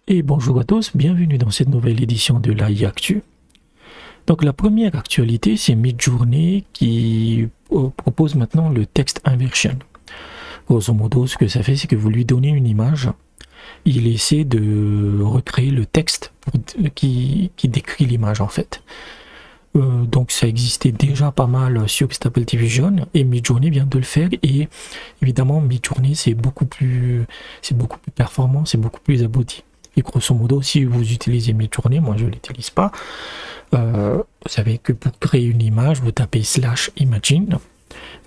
Et bonjour à tous, bienvenue dans cette nouvelle édition de l'AI Actu. Donc la première actualité, c'est Midjourney qui propose maintenant le text inversion. Grosso modo, ce que ça fait, c'est que vous lui donnez une image, il essaie de recréer le texte qui décrit l'image en fait. Donc ça existait déjà pas mal sur Stable Diffusion et Midjourney vient de le faire, et évidemment Midjourney c'est beaucoup plus performant, c'est beaucoup plus abouti. Et grosso modo, si vous utilisez Midjourney, moi je ne l'utilise pas, vous savez que pour créer une image, vous tapez /imagine,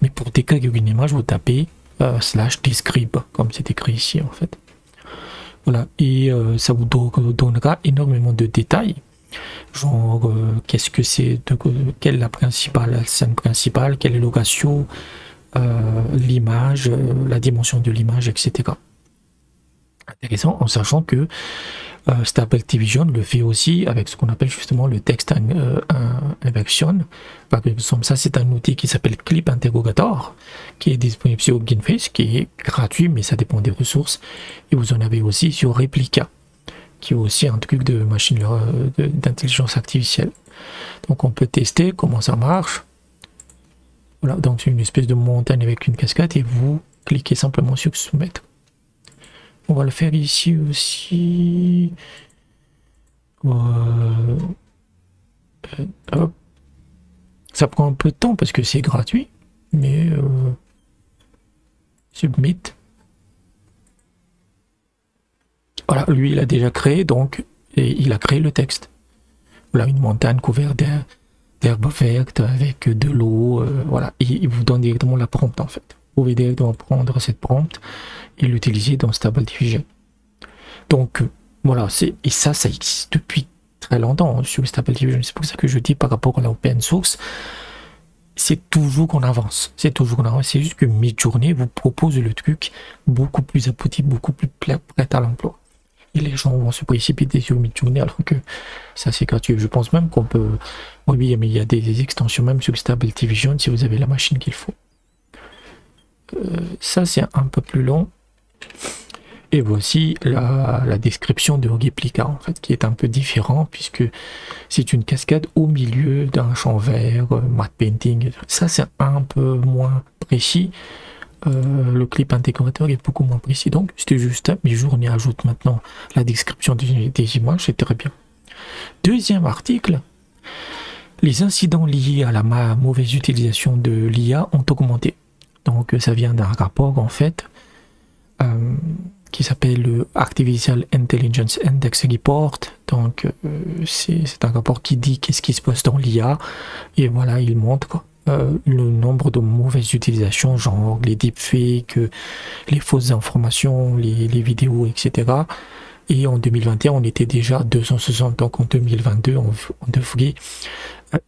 mais pour décrire une image, vous tapez /describe, comme c'est écrit ici en fait. Voilà, et ça vous donnera énormément de détails, genre qu'est-ce que c'est, quelle est la scène principale, quel est le ratio, l'image, la dimension de l'image, etc. Intéressant, en sachant que Stable Diffusion le fait aussi avec ce qu'on appelle justement le text inversion. Par exemple, ça c'est un outil qui s'appelle Clip Interrogator, qui est disponible sur GameFace, qui est gratuit, mais ça dépend des ressources. Et vous en avez aussi sur Replica, qui est aussi un truc de d'intelligence artificielle. Donc on peut tester comment ça marche. Voilà, donc c'est une espèce de montagne avec une cascade et vous cliquez simplement sur soumettre. On va le faire ici aussi. Hop. Ça prend un peu de temps parce que c'est gratuit, mais submit. Voilà, lui il a déjà créé, donc, et il a créé le texte. Voilà, une montagne couverte d'herbes vertes avec de l'eau, voilà, et il vous donne directement la prompt en fait. Vous pouvez directement prendre cette prompt et l'utiliser dans Stable Diffusion. Donc voilà, et ça existe depuis très longtemps sur Stable Diffusion. C'est pour ça que je dis par rapport à l'open source, c'est toujours qu'on avance. C'est juste que Midjourney vous propose le truc beaucoup plus abouti, beaucoup plus prêt à l'emploi. Et les gens vont se précipiter sur Midjourney alors que ça c'est gratuit. Je pense même qu'on peut... Oui, mais il y a des extensions même sur Stable Diffusion si vous avez la machine qu'il faut. Ça c'est un peu plus long. Et voici la description de Replica en fait, qui est un peu différent puisque c'est une cascade au milieu d'un champ vert, matte painting. Ça c'est un peu moins précis. Le clip intégrateur est beaucoup moins précis, donc c'était juste ça. Midjourney ajoute maintenant la description des images, c'est très bien. Deuxième article, les incidents liés à la mauvaise utilisation de l'IA ont augmenté. Donc ça vient d'un rapport en fait qui s'appelle le Artificial Intelligence Index Report. Donc c'est un rapport qui dit qu'est-ce qui se passe dans l'IA, et voilà, il montre le nombre de mauvaises utilisations, genre les deepfakes, les fausses informations, les vidéos, etc. Et en 2021, on était déjà 260, donc en 2022, on devrait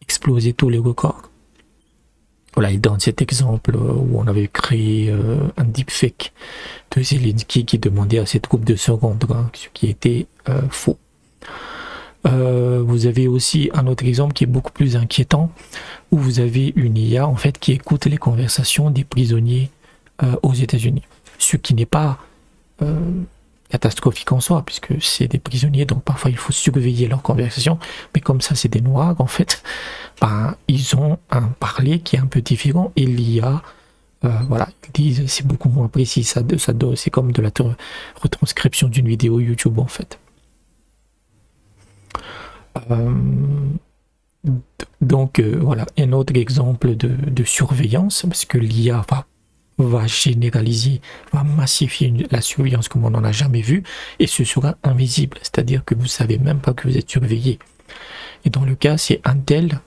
exploser tous les records. Voilà, il donne cet exemple où on avait créé un deepfake de Zelensky qui demandait à cette troupe de se rendre, ce qui était faux. Vous avez aussi un autre exemple qui est beaucoup plus inquiétant, où vous avez une IA en fait qui écoute les conversations des prisonniers aux États-Unis, ce qui n'est pas catastrophique en soi, puisque c'est des prisonniers, donc parfois il faut surveiller leurs conversations, mais comme ça c'est des noirs en fait, ben, ils ont un parler qui est un peu différent, et l'IA, voilà, ils disent c'est beaucoup moins précis, c'est comme de la retranscription d'une vidéo YouTube en fait. Donc voilà, un autre exemple de surveillance, parce que l'IA va généraliser, va massifier la surveillance comme on n'en a jamais vu, et ce sera invisible, c'est-à-dire que vous ne savez même pas que vous êtes surveillé. Et dans le cas, c'est Intel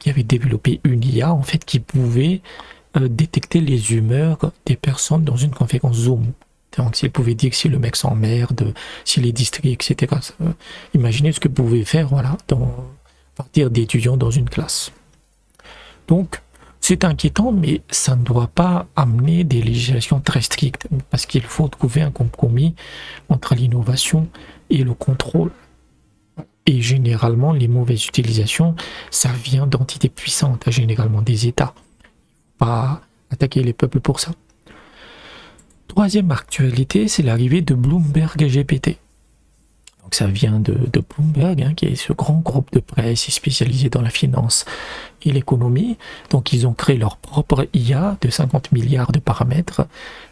qui avait développé une IA en fait qui pouvait détecter les humeurs des personnes dans une conférence Zoom. Donc s'il pouvait dire si le mec s'emmerde, s'il est distrait, etc. Imaginez ce que vous pouvez faire, voilà, à partir d'étudiants dans une classe. Donc c'est inquiétant, mais ça ne doit pas amener des législations très strictes, parce qu'il faut trouver un compromis entre l'innovation et le contrôle. Et généralement, les mauvaises utilisations, ça vient d'entités puissantes, généralement des États. Pas attaquer les peuples pour ça. Troisième actualité, c'est l'arrivée de Bloomberg GPT. Donc ça vient de Bloomberg, hein, qui est ce grand groupe de presse spécialisé dans la finance et l'économie. Donc ils ont créé leur propre IA de 50 milliards de paramètres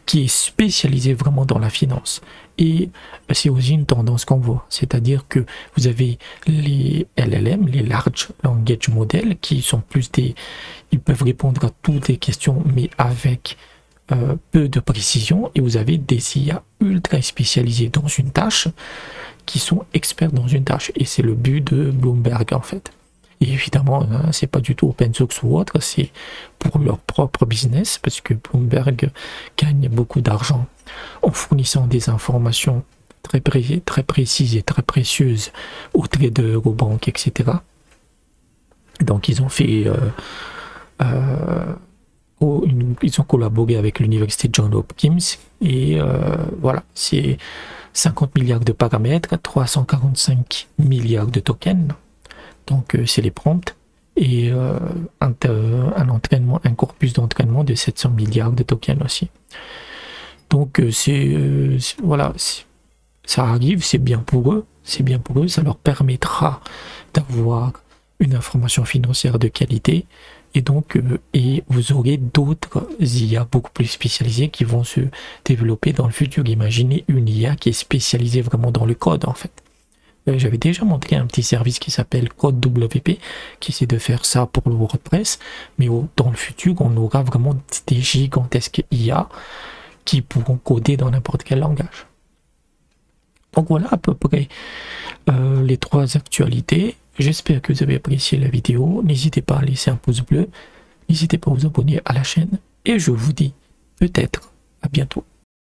qui est spécialisé vraiment dans la finance. Et c'est aussi une tendance qu'on voit, c'est-à-dire que vous avez les LLM, les Large Language Models, qui sont plus des... Ils peuvent répondre à toutes les questions, mais avec peu de précision, et vous avez des IA ultra spécialisés dans une tâche, qui sont experts dans une tâche, et c'est le but de Bloomberg en fait. Et évidemment, hein, c'est pas du tout open source ou autre, c'est pour leur propre business, parce que Bloomberg gagne beaucoup d'argent en fournissant des informations très précises et très précieuses aux traders, aux banques, etc. Donc ils ont fait ils ont collaboré avec l'université Johns Hopkins, et voilà, c'est 50 milliards de paramètres, 345 milliards de tokens. Donc c'est les prompts, et un entraînement, un corpus d'entraînement de 700 milliards de tokens aussi. Donc voilà, ça arrive, c'est bien pour eux, ça leur permettra d'avoir une information financière de qualité, et donc et vous aurez d'autres IA beaucoup plus spécialisées qui vont se développer dans le futur. Imaginez une IA qui est spécialisée vraiment dans le code en fait. J'avais déjà montré un petit service qui s'appelle CodeWP, qui essaie de faire ça pour le WordPress, mais dans le futur, on aura vraiment des gigantesques IA qui pourront coder dans n'importe quel langage. Donc voilà à peu près les trois actualités. J'espère que vous avez apprécié la vidéo. N'hésitez pas à laisser un pouce bleu, n'hésitez pas à vous abonner à la chaîne, et je vous dis peut-être à bientôt.